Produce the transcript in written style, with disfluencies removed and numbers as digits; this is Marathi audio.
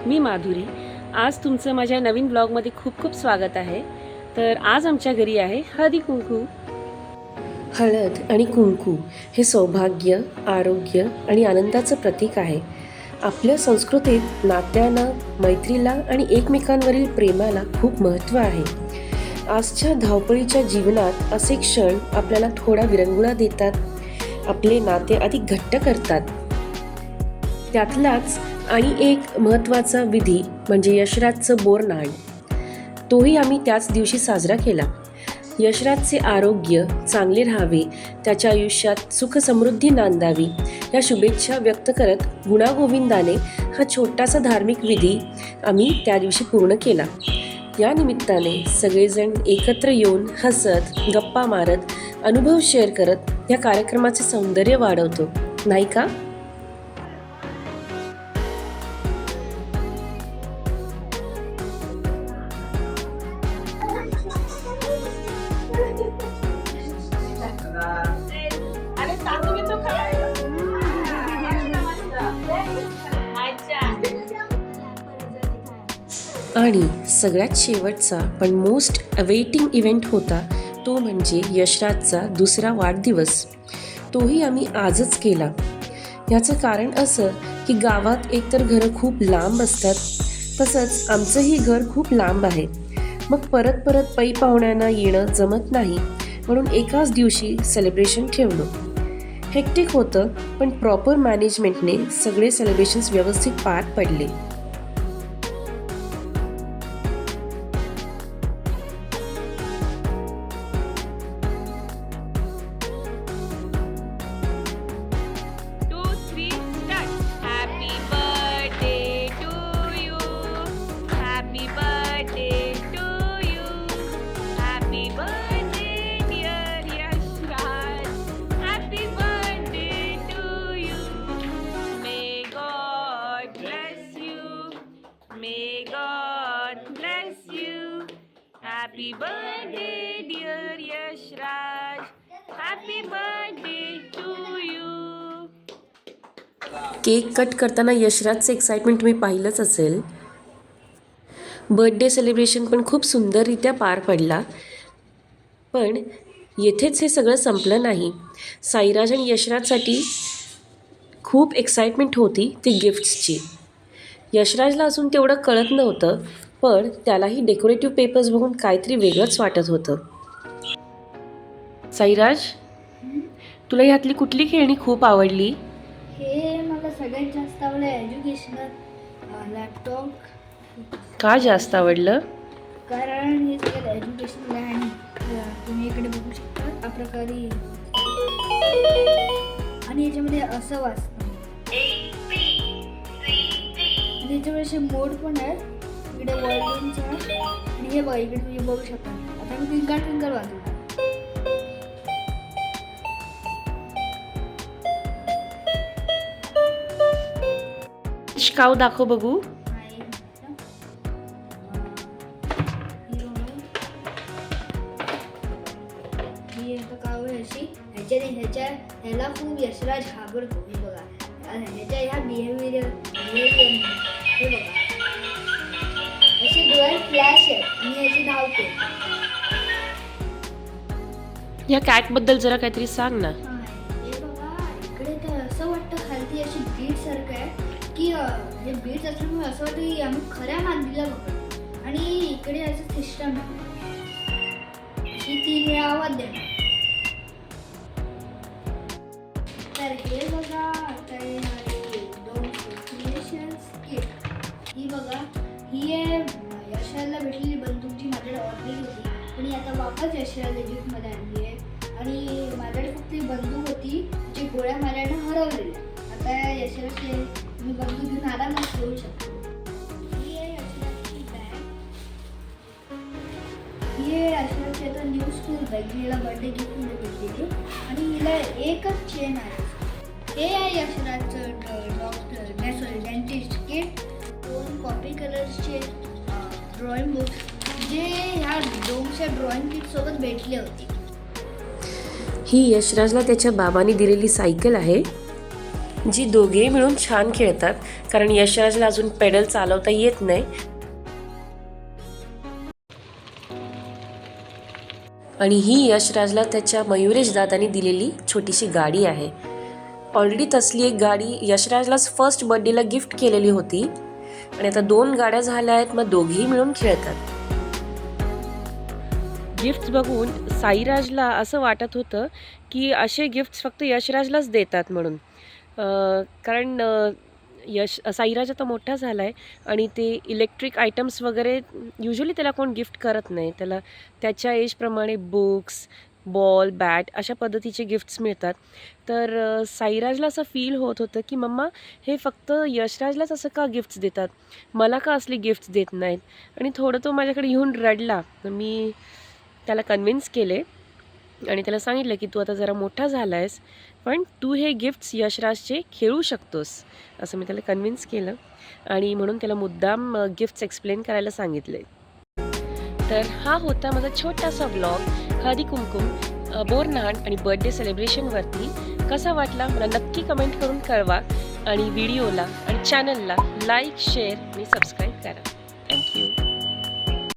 मी माधुरी. आज तुमचं माझ्या नवीन ब्लॉगमध्ये खूप खूप स्वागत आहे. तर आज आमच्या घरी आहे हळदी कुंकू. हळद आणि कुंकू हे सौभाग्य, आरोग्य आणि आनंदाचं प्रतीक आहे. आपल्या संस्कृतीत नात्यांना, मैत्रीला आणि एकमेकांवरील प्रेमाला खूप महत्त्व आहे. आजच्या धावपळीच्या जीवनात असे क्षण आपल्याला थोडा विरंगुळा देतात, आपले नाते अधिक घट्ट करतात. त्यातलाच आणि एक महत्त्वाचा विधी म्हणजे यशराजचं बोरनाण. तोही आम्ही त्याच दिवशी साजरा केला. यशराजचे आरोग्य चांगले राहावे, त्याच्या आयुष्यात सुखसमृद्धी नांदावी या शुभेच्छा व्यक्त करत गुणागोविंदाने हा छोटासा धार्मिक विधी आम्ही त्या दिवशी पूर्ण केला. या निमित्ताने सगळेजण एकत्र येऊन हसत, गप्पा मारत, अनुभव शेअर करत या कार्यक्रमाचे सौंदर्य वाढवतो, नाही का? आणि सगळ्यात शेवटचा पण मोस्ट अवेटिंग इव्हेंट होता तो म्हणजे यशराजचा दुसरा वाढदिवस. तोही आम्ही आजच केला. याचं कारण असं की गावात एकतर घरं खूप लांब असतात, तसंच आमचंही घर खूप लांब आहे. मग परत परत पै पाहुण्यांना येणं जमत नाही, म्हणून एकाच दिवशी सेलिब्रेशन ठेवलं. हेक्टिक होतं, पण प्रॉपर मॅनेजमेंटने सगळे सेलिब्रेशन्स व्यवस्थित पार पडले. May God bless you. Happy birthday, dear Yashraj. Happy birthday to you. Cake cut करताना यशराजचं एक्साइटमेंट तुम्ही पाहिलंच असेल. बर्थडे सेलिब्रेशन पण खूप सुंदररित्या पार पडला. पण येथेच हे सगळं संपलं नाही. साईराज आणि यशराजसाठी खूप एक्साइटमेंट होती ती गिफ्ट्सची. यशराजला अजून तेवढं कळत नव्हतं, पण त्यालाही डेकोरेटिव्ह पेपर्स बघून काहीतरी वेगळंच वाटत होतं. साईराज, तुला ह्यातली कुठली खेळणी खूप आवडली? हे मला सगळ्यात जास्त आवडलं एज्युकेशनल लॅपटॉप. का जास्त आवडलं? कारण हे सगळं एज्युकेशनल आहे आणि तुम्ही इकडे बघू शकता या प्रकारे, आणि याच्यामध्ये असं वाचतं आणि याच्यामध्ये असे मोड पण आहेत. इकडे वॉल्यूमचं आणि हे बघा इकडे तुम्ही बघू शकता. आता मी ट्विंकल ट्विंकल वाजवणार. काव दाखव बघू. ह्याला खूप यशराज घाबरतो. हे बघा ह्याच्या ह्या बिहेवियर हे बघा असे डोळे फ्लॅश आहेत आणि अशी धावते. या कॅट बद्दल जरा काहीतरी सांग ना. हे बघा इकडे तर असं वाटतं खालती अशी बीट सारखं आहे की हे बीट असल्यामुळे असं वाटतं की आम्ही खऱ्या मांदीला बघतो. आणि इकडे असं सिस्टम आहे, अशी 3 वेळा आवाज देणार. तर हे बघा आता दोन क्रिएशन्स किट. ही बघा ही आहे यशराजला भेटलेली बंदूक जी माझ्याकडे ऑलरेडी होती, पण आता वापस यशराजला गिफ्टमध्ये आणली आहे. आणि माझ्याकडे फक्त ही बंदूक होती जी गोळ्या मारल्यानं हरवलेल्या. आता यशराजचे मी बंदूक घेऊन आरामात घेऊ शकतो. ही आहे यशराजची बॅग. ही आहे यशराजची आता न्यू स्कूल बॅग जी हिला बर्थडे गिफ्टमध्ये भेटलेली. आणि हिला एकच चेन आहे. हे आहे यशराजचं डेंटिस्ट किट. 2 कॉपी कलर्सचे ड्रॉइंग बुक्स जे ह्या डोमच्या ड्रॉइंग किटसोबत भेटले होते. ही यशराजला त्याच्या बाबांनी दिलेली सायकल आहे. जी दोघेही मिळून छान खेळतात, कारण यशराजला अजून पेडल चालवता येत नाही. आणि ही यशराजला त्याच्या मयुरेश दादानी दिलेली छोटीशी गाडी आहे. ऑलरेडी तसली एक गाडी यशराजलाच फर्स्ट बर्थडेला गिफ्ट केलेली होती आणि आता 2 गाड्या झाल्या आहेत, मग दोघेही मिळून खेळतात. गिफ्ट्स बघून साईराजला असं वाटत होतं की असे गिफ्ट्स फक्त यशराजलाच देतात म्हणून. कारण साईराज आता मोठा झाला आहे आणि ते इलेक्ट्रिक आयटम्स वगैरे युजली त्याला कोण गिफ्ट करत नाही. त्याला त्याच्या एजप्रमाणे बुक्स, बॉल, बॅट अशा पद्धतीचे गिफ्ट्स मिळतात. तर साईराजला असं फील होत होतं की मम्मा हे फक्त यशराजलाच असं का गिफ्ट्स देतात, मला का असले गिफ्ट्स देत नाहीत. आणि थोडं तो माझ्याकडे येऊन रडला. मी त्याला कन्विन्स केले आणि त्याला सांगितलं की तू आता जरा मोठा झाला आहेस, पण तू हे गिफ्ट्स यशराजचे खेळू शकतोस, असं मी त्याला कन्विन्स केलं. आणि म्हणून त्याला मुद्दाम गिफ्ट्स एक्सप्लेन करायला सांगितले. तर हा होता माझा छोटासा व्लॉग हळदी कुमकुम, बोरन्हाण आणि बर्थडे सेलिब्रेशनवरती. कसा वाटला मला नक्की कमेंट करून कळवा आणि व्हिडिओला आणि चॅनलला लाईक, शेअर आणि सबस्क्राईब करा. थँक्यू.